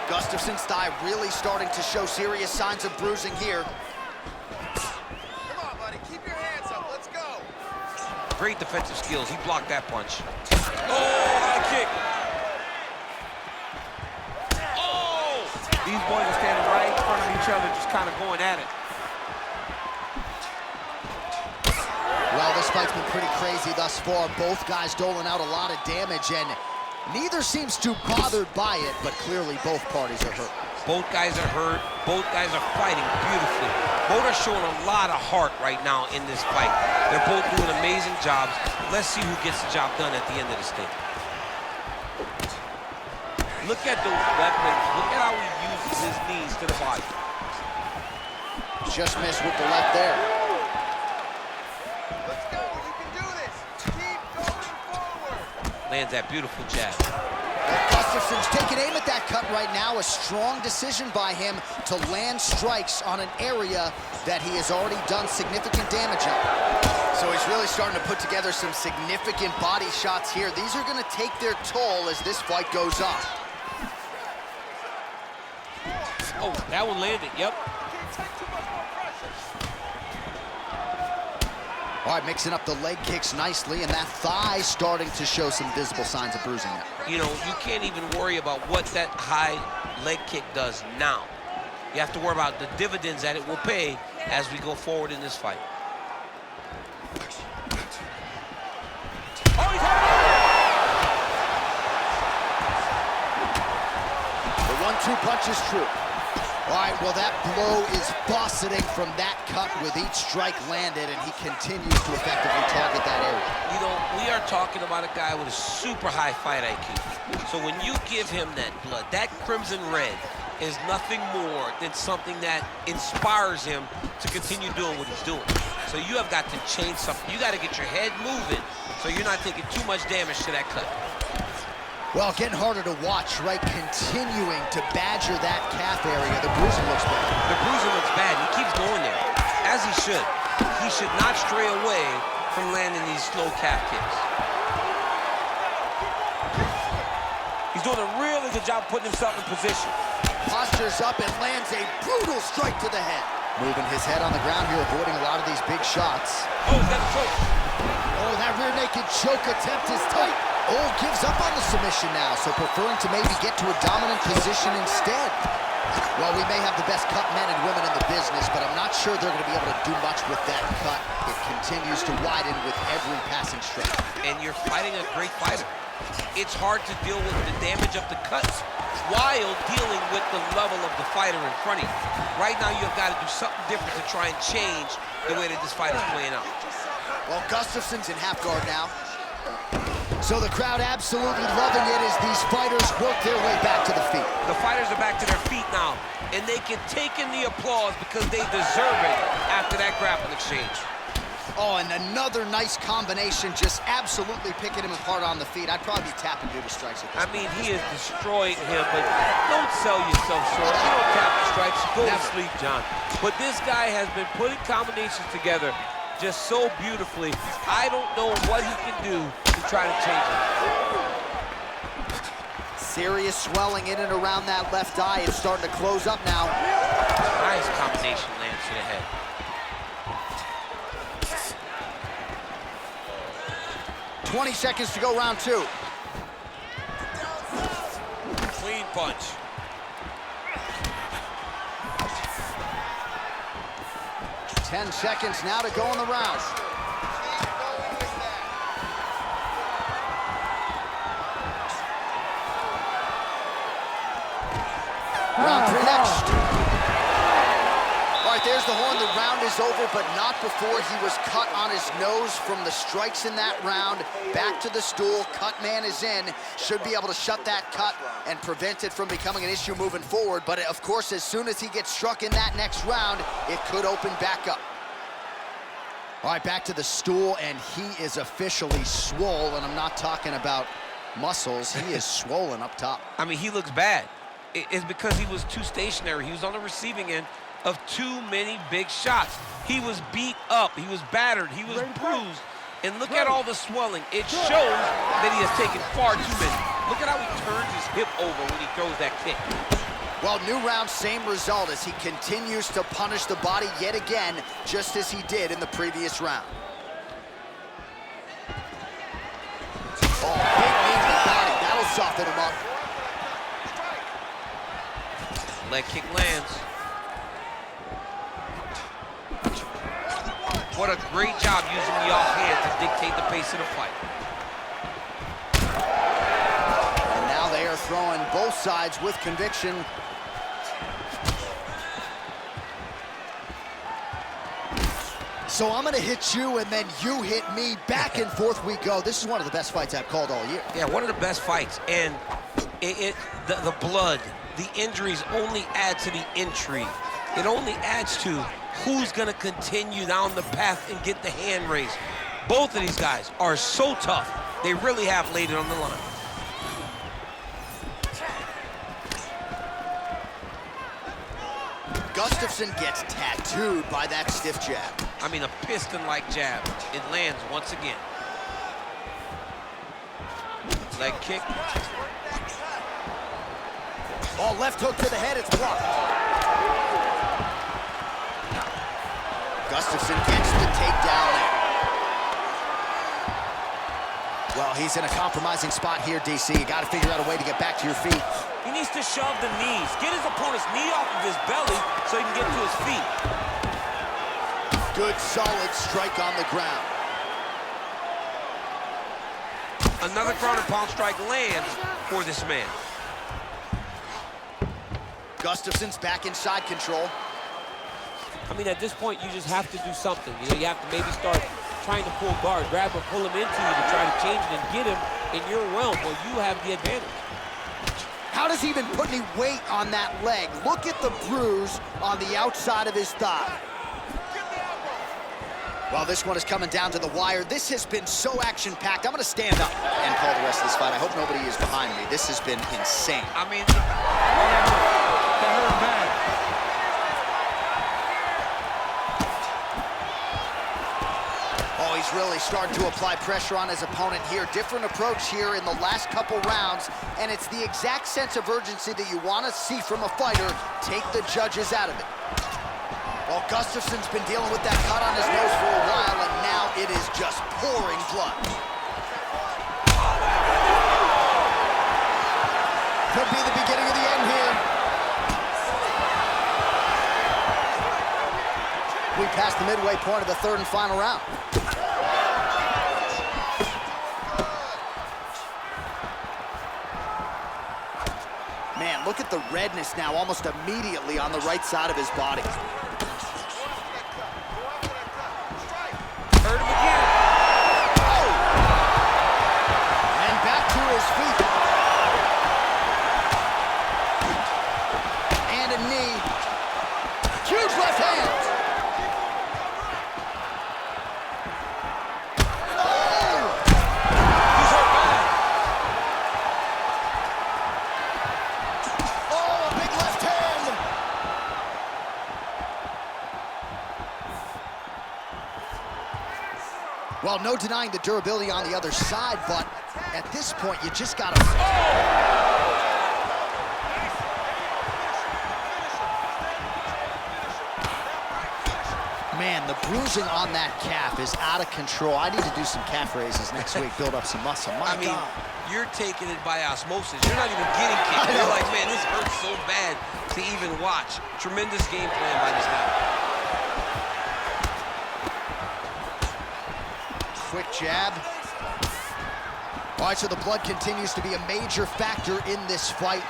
Gustafson's thigh really starting to show serious signs of bruising here. Come on, buddy. Keep your hands up. Let's go. Great defensive skills. He blocked that punch. Oh, high kick. Oh! These boys are standing right in front of each other, just kind of going at it. Well, this fight's been pretty crazy thus far. Both guys doling out a lot of damage, and neither seems too bothered by it, but clearly both parties are hurt. Both guys are hurt. Both guys are fighting beautifully. Both are showing a lot of heart right now in this fight. They're both doing amazing jobs. Let's see who gets the job done at the end of this thing. Look at those weapons. Look at how he uses his knees to the body. Just missed with the left there. Let's go. You can do this. Keep going forward. Lands that beautiful jab. Gustafson's taking aim at that cut right now. A strong decision by him to land strikes on an area that he has already done significant damage on. So he's really starting to put together some significant body shots here. These are going to take their toll as this fight goes on. Oh, that one landed. Yep. Can't take too much more pressure. All right, mixing up the leg kicks nicely, and that thigh starting to show some visible signs of bruising now. You know, you can't even worry about what that high leg kick does now. You have to worry about the dividends that it will pay as we go forward in this fight. Oh, he's The 1-2 punch is true. All right, well, that blow is buffeting from that cut with each strike landed, and he continues to effectively target that area. You know, we are talking about a guy with a super high fight IQ. So when you give him that blood, that crimson red is nothing more than something that inspires him to continue doing what he's doing. So you have got to change something. You got to get your head moving so you're not taking too much damage to that cut. Well, getting harder to watch, right? Continuing to badger that calf area. The bruising looks bad. The bruising looks bad. He keeps going there, as he should. He should not stray away from landing these slow calf kicks. He's doing a really good job putting himself in position. Postures up and lands a brutal strike to the head. Moving his head on the ground here, avoiding a lot of these big shots. Oh, he's got a choke. Oh, that rear naked choke attempt is tight. Oh, gives up on the submission now, so preferring to maybe get to a dominant position instead. Well, we may have the best cut men and women in the business, but I'm not sure they're going to be able to do much with that cut. It continues to widen with every passing strike. And you're fighting a great fighter. It's hard to deal with the damage of the cuts while dealing with the level of the fighter in front of you. Right now, you've got to do something different to try and change the way that this fight is playing out. Well, Gustafson's in half guard now. So the crowd absolutely loving it as these fighters work their way back to the feet. The fighters are back to their feet now, and they can take in the applause because they deserve it after that grappling exchange. Oh, and another nice combination, just absolutely picking him apart on the feet. I'd probably be tapping due to strikes at this point. I mean, he is destroying him, but don't sell yourself short. You don't tap the strikes, go to sleep, John. But this guy has been putting combinations together just so beautifully. I don't know what he can do to try to change it. Serious swelling in and around that left eye. It's starting to close up now. Nice combination lands to the head. "20 seconds to go, round 2. Clean punch. "10 seconds now to go in the round. Round 3 next. All right, there's the horn. The round is over, but not before he was cut on his nose from the strikes in that round. Back to the stool. Cut man is in. Should be able to shut that cut and prevent it from becoming an issue moving forward. But, of course, as soon as he gets struck in that next round, it could open back up. All right, back to the stool, and he is officially swole, and I'm not talking about muscles. He is swollen up top. I mean, he looks bad. It's because he was too stationary. He was on the receiving end of too many big shots. He was beat up. He was battered. He was bruised. And look at all the swelling. It shows that he has taken far too many. Look at how he turns his hip over when he throws that kick. Well, new round, same result as he continues to punish the body yet again, just as he did in the previous round. Oh, big knee to the body. That'll soften him up. Leg kick lands. What a great job using the offhand to dictate the pace of the fight. And now they are throwing both sides with conviction. So I'm gonna hit you and then you hit me. Back and forth we go. This is one of the best fights I've called all year. Yeah, one of the best fights. And the blood, the injuries only add to the intrigue. It only adds to who's gonna continue down the path and get the hand raised. Both of these guys are so tough. They really have laid it on the line. Gustafson gets tattooed by that stiff jab. I mean, a piston-like jab. It lands once again. Leg kick. Oh, left hook to the head, it's blocked. Gustafson gets the takedown there. Well, he's in a compromising spot here, DC. You got to figure out a way to get back to your feet. He needs to shove the knees. Get his opponent's knee off of his belly so he can get to his feet. Good, solid strike on the ground. Another ground and pound strike lands for this man. Gustafson's back inside control. I mean, at this point, you just have to do something. You know, you have to maybe start trying to pull guard, grab or pull him into you to try to change it and get him in your realm where you have the advantage. How does he even put any weight on that leg? Look at the bruise on the outside of his thigh. Well, this one is coming down to the wire. This has been so action-packed. I'm going to stand up and call the rest of this fight. I hope nobody is behind me. This has been insane. I mean, That hurt bad. Oh, he's really starting to apply pressure on his opponent here. Different approach here in the last couple rounds, and it's the exact sense of urgency that you want to see from a fighter. Take the judges out of it. Well, Gustafson's been dealing with that cut on his nose for a while, and now it is just pouring blood. Could be the beginning of the end here. past the midway point of the third and final round. Man, look at the redness now almost immediately on the right side of his body. Hurt him again. Oh! And back to his feet. And a knee. Huge left hand. Well, no denying the durability on the other side, but at this point, you just gotta... Man, the bruising on that calf is out of control. I need to do some calf raises next week, build up some muscle. My God. You're taking it by osmosis. You're not even getting kicked. You're like, man, this hurts so bad to even watch. Tremendous game plan by this guy. Quick jab. All right, so the blood continues to be a major factor in this fight,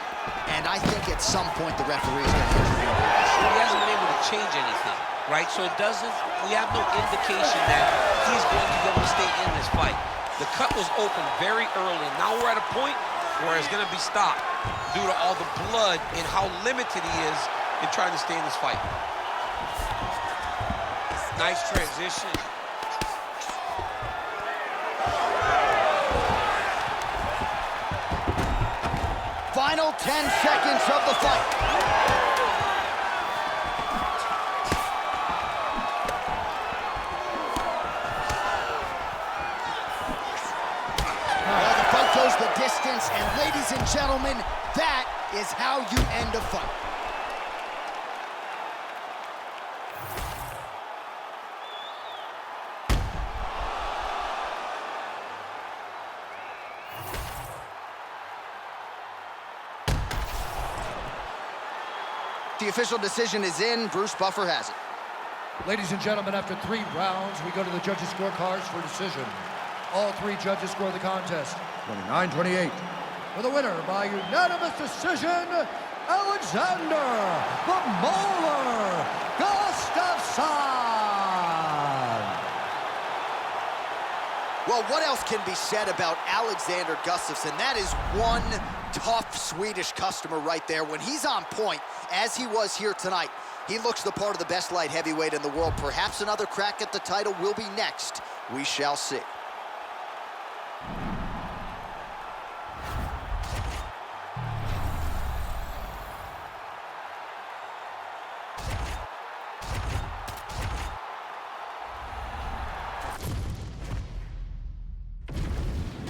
and I think at some point the referee is going to intervene. He hasn't been able to change anything, right? So it doesn't, we have no indication that he's going to be able to stay in this fight. The cut was open very early, and now we're at a point where it's going to be stopped due to all the blood and how limited he is in trying to stay in this fight. Nice transition. Final 10 seconds of the fight. Well, the fight goes the distance, and ladies and gentlemen, that is how you end a fight. The official decision is in. Bruce Buffer has it. Ladies and gentlemen, after 3 rounds, we go to the judges' scorecards for decision. All 3 judges score the contest 29-28. For the winner by unanimous decision, Alexander the Mauler Gustafson. Well, what else can be said about Alexander Gustafson? That is one tough Swedish customer right there. When he's on point, as he was here tonight, he looks the part of the best light heavyweight in the world. Perhaps another crack at the title will be next. We shall see.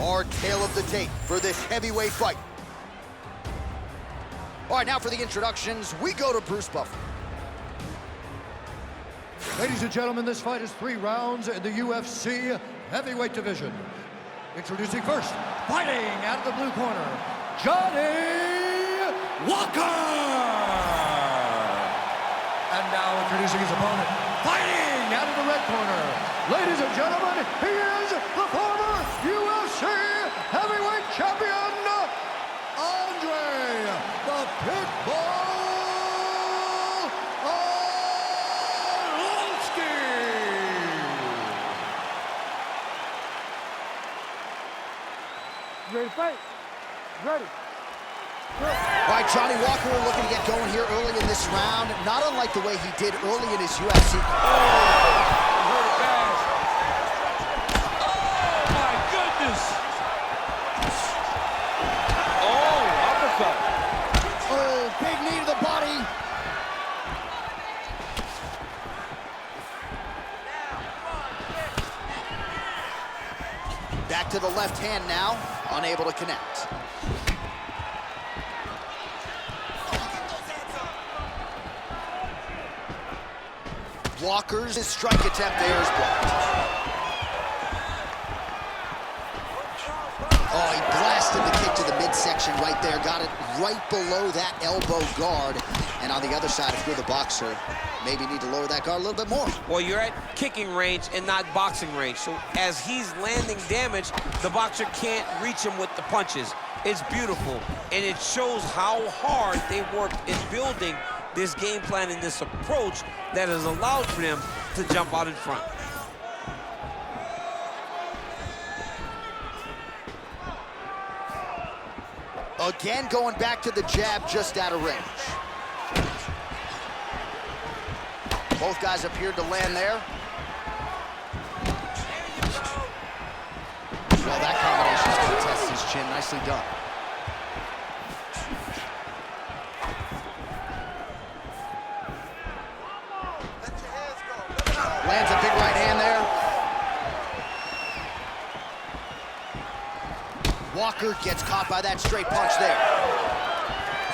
Our tale of the tape for this heavyweight fight. All right, now for the introductions, we go to Bruce Buffer. Ladies and gentlemen, this fight is 3 rounds in the UFC heavyweight division. Introducing first, fighting out of the blue corner, Johnny Walker! And now introducing his opponent, fighting out of the red corner. Ladies and gentlemen, he is the former UFC heavyweight champion, Andrei, the Pitbull Arlovski. Ready to fight? Ready. All right, Johnny Walker looking to get going here early in this round, not unlike the way he did early in his UFC. Oh, big knee to the body. Back to the left hand now, unable to connect. Walker's strike attempt there is blocked. Oh, he blasted the kick to the midsection right there. Got it right below that elbow guard. And And on the other side, if you're the boxer, maybe need to lower that guard a little bit more. Well, you're at kicking range and not boxing range. So as he's landing damage, the boxer can't reach him with the punches. It's beautiful, and it shows how hard they worked in building this game plan and this approach that has allowed for them to jump out in front. Again, going back to the jab just out of range. Both guys appeared to land there. Well, that combination is going to test his chin. Nicely done. Lands a big right hand there. Walker gets caught by that straight punch there.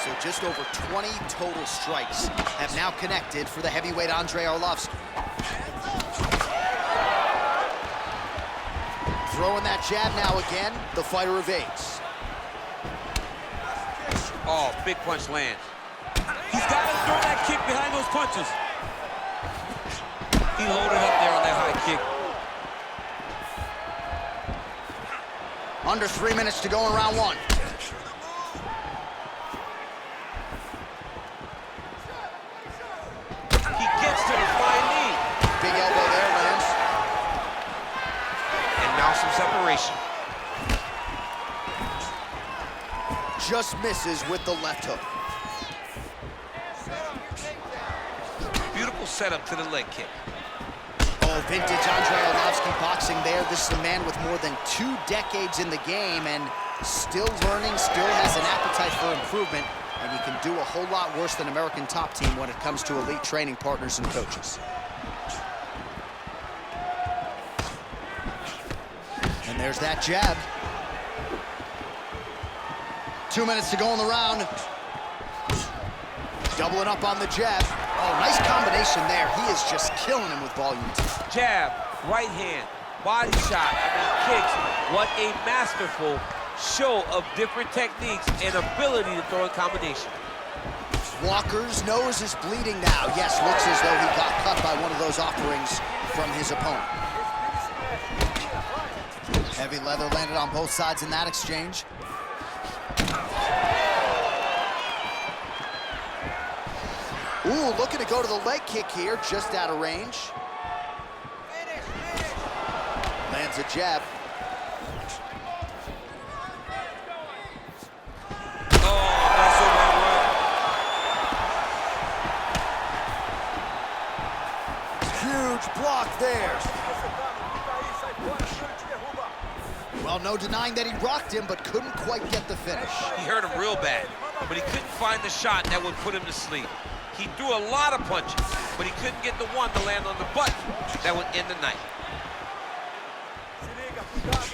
So just over 20 total strikes have now connected for the heavyweight Andrei Arlovski. Throwing that jab now again, the fighter evades. Oh, big punch lands. He's got to throw that kick behind those punches. He loaded up there on that high kick. Under 3 minutes to go in round one. He gets to the flying knee. Big elbow there, lands. And now some separation. Just misses with the left hook. Beautiful setup to the leg kick. Oh, vintage Andrei Arlovski boxing there. This is a man with more than 2 decades in the game and still learning, still has an appetite for improvement, and he can do a whole lot worse than American Top Team when it comes to elite training partners and coaches. And there's that jab. 2 minutes to go in the round. Doubling up on the jab. Oh, nice combination there. He is just killing him with volume. Jab, right hand, body shot, kicks. What a masterful show of different techniques and ability to throw a combination. Walker's nose is bleeding now. Yes, looks as though he got cut by one of those offerings from his opponent. Heavy leather landed on both sides in that exchange. Ooh, looking to go to the leg kick here, just out of range. Lands a jab. Oh, that's over right. Huge block there. Well, no denying that he rocked him, but couldn't quite get the finish. He hurt him real bad, but he couldn't find the shot that would put him to sleep. He threw a lot of punches, but he couldn't get the one to land on the button that would end the night.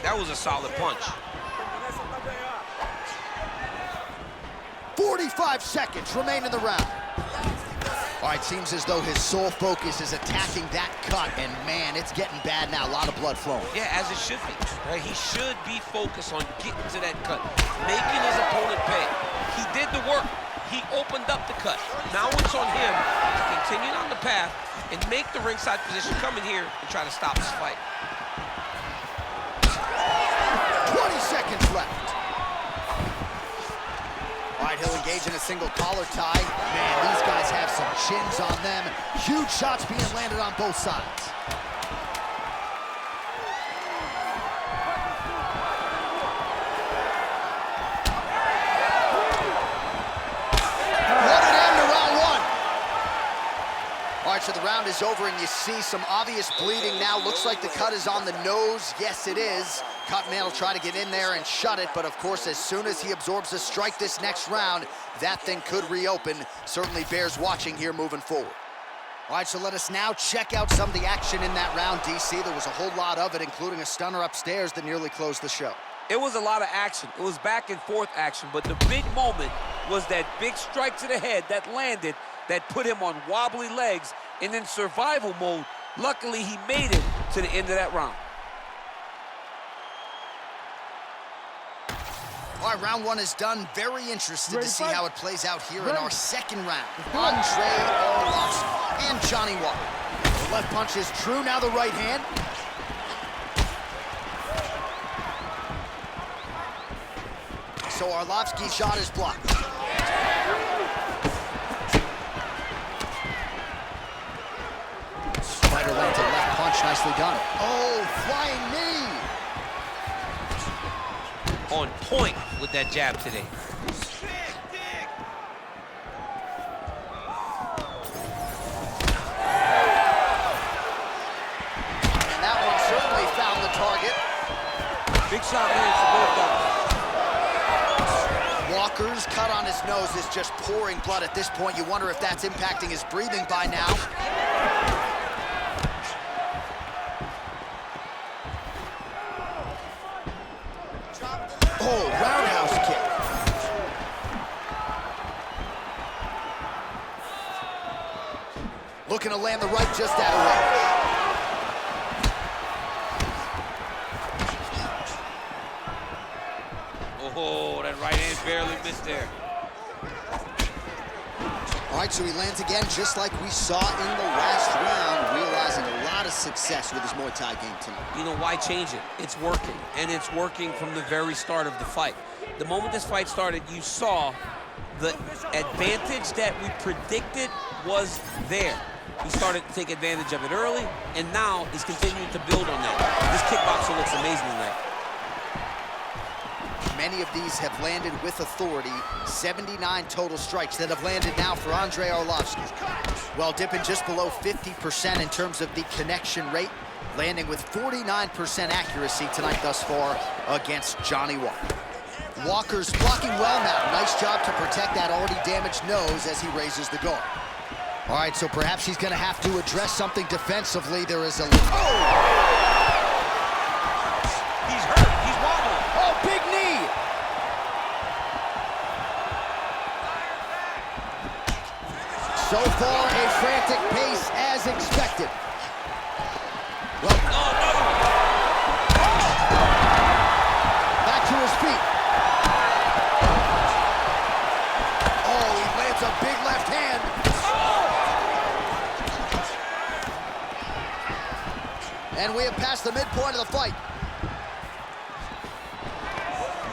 That was a solid punch. 45 seconds remain in the round. All right, seems as though his sole focus is attacking that cut, and man, it's getting bad now. A lot of blood flowing. Yeah, as it should be. Right? He should be focused on getting to that cut, making his opponent pay. He did the work. He opened up the cut. Now it's on him to continue on the path and make the ringside position, come in here and try to stop this fight. 20 seconds left. All right, he'll engage in a single collar tie. Man, these guys have some chins on them. Huge shots being landed on both sides. What an end to round one. All right, so the round is over, and you see some obvious bleeding now. Looks like the cut is on the nose. Yes, it is. Cutman will try to get in there and shut it, but of course, as soon as he absorbs a strike this next round, that thing could reopen. Certainly bears watching here moving forward. All right, so let us now check out some of the action in that round, DC. There was a whole lot of it, including a stunner upstairs that nearly closed the show. It was a lot of action. It was back and forth action, but the big moment was that big strike to the head that landed, that put him on wobbly legs and in survival mode. Luckily, he made it to the end of that round. All right, round one is done. Very interested to see how it plays out here in our second round. Andrei, Arlovski, and Johnny Walker. The left punch is true, now the right hand. So Arlovski's shot is blocked. Fighter lands a left punch, nicely done. Oh, flying knee! On point with that jab today. And that one certainly found the target. Big shot lands for both guys. Walker's cut on his nose is just pouring blood at this point. You wonder if that's impacting his breathing by now. Oh, roundhouse kick. Looking to land the right just out of range. Oh, that right hand barely missed there. All right, so he lands again just like we saw in the last round, realizing a lot of success with his Muay Thai game tonight. You know, why change it? It's working, and it's working from the very start of the fight. The moment this fight started, you saw the advantage that we predicted was there. He started to take advantage of it early, and now he's continuing to build on that. This kickboxer looks amazing tonight. Many of these have landed with authority. 79 total strikes that have landed now for Andrei Arlovski. Well, dipping just below 50% in terms of the connection rate, landing with 49% accuracy tonight thus far against Johnny Walker. Walker's blocking well now. Nice job to protect that already damaged nose as he raises the guard. All right, so perhaps he's going to have to address something defensively. There is a... Oh! He's hurt. He's wobbling. Oh, big knee! So far, a frantic pace as expected. Well, back to his feet. Oh, he lands a big left hand. And we have passed the midpoint of the fight.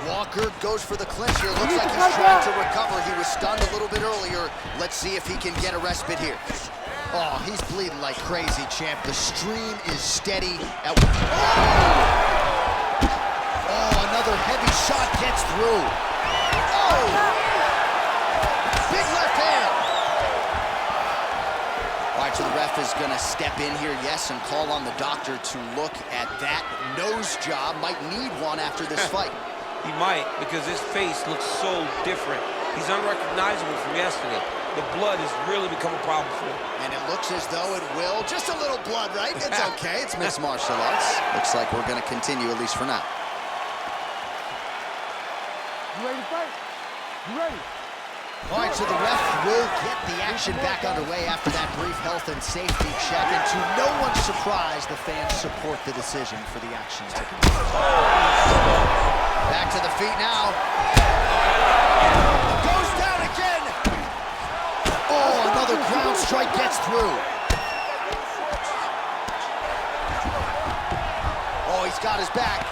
Walker goes for the clinch here. Looks like he's trying to recover. He was stunned a little bit earlier. Let's see if he can get a respite here. Oh, he's bleeding like crazy, champ. The stream is steady. Oh, another heavy shot gets through. Oh! Big left hand. All right, so the ref is going to step in here, yes, and call on the doctor to look at that nose job. Might need one after this fight. He might, because his face looks so different. He's unrecognizable from yesterday. The blood has really become a problem for him. And it looks as though it will. Just a little blood, right? It's okay. It's mixed martial arts. Looks like we're going to continue, at least for now. You ready to fight? You ready? All right, so the ref will get the action back underway after that brief health and safety check. And to no one's surprise, the fans support the decision for the actions to continue. Back to the feet now. Goes down again. Oh, another ground strike gets through. Oh, he's got his back.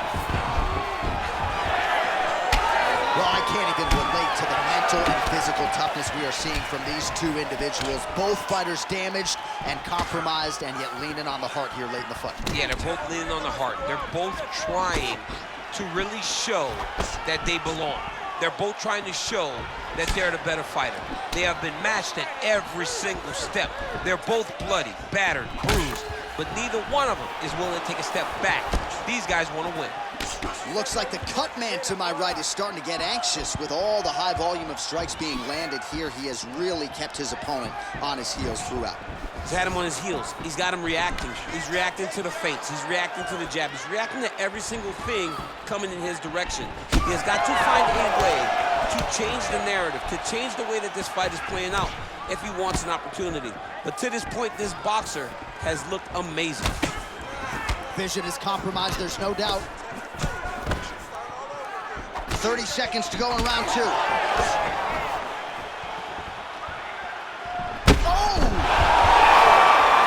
Well, I can't even relate to the mental and physical toughness we are seeing from these two individuals. Both fighters damaged and compromised, and yet leaning on the heart here late in the fight. Yeah, they're both leaning on the heart. They're both trying to really show that they belong. They're both trying to show that they're the better fighter. They have been matched at every single step. They're both bloody, battered, bruised, but neither one of them is willing to take a step back. These guys want to win. Looks like the cut man to my right is starting to get anxious with all the high volume of strikes being landed here. He has really kept his opponent on his heels throughout. He's had him on his heels. He's got him reacting. He's reacting to the feints. He's reacting to the jab. He's reacting to every single thing coming in his direction. He has got to find a way to change the narrative, to change the way that this fight is playing out if he wants an opportunity. But to this point, this boxer has looked amazing. Vision is compromised, there's no doubt. 30 seconds to go in round 2. Oh!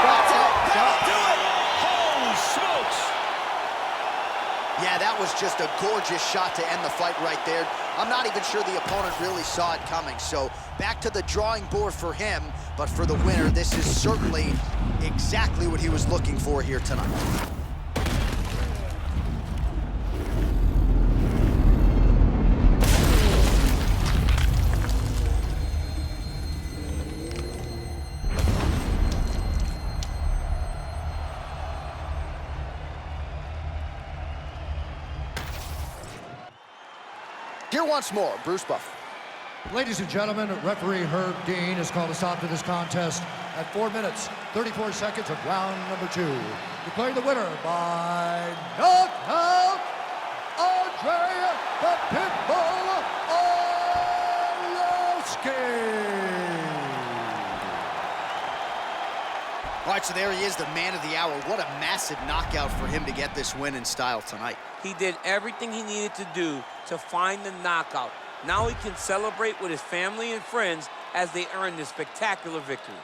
That's it. That'll do it. Holy smokes. Yeah, that was just a gorgeous shot to end the fight right there. I'm not even sure the opponent really saw it coming. So back to the drawing board for him. But for the winner, this is certainly exactly what he was looking for here tonight. Here once more, Bruce Buffer. Ladies and gentlemen, referee Herb Dean has called a stop to this contest at 4 minutes, 34 seconds of round number 2. Declaring the winner by knockout, Andrei the Pitbull Arlovski. All right, so there he is, the man of the hour. What a massive knockout for him to get this win in style tonight. He did everything he needed to do to find the knockout. Now he can celebrate with his family and friends as they earn this spectacular victory.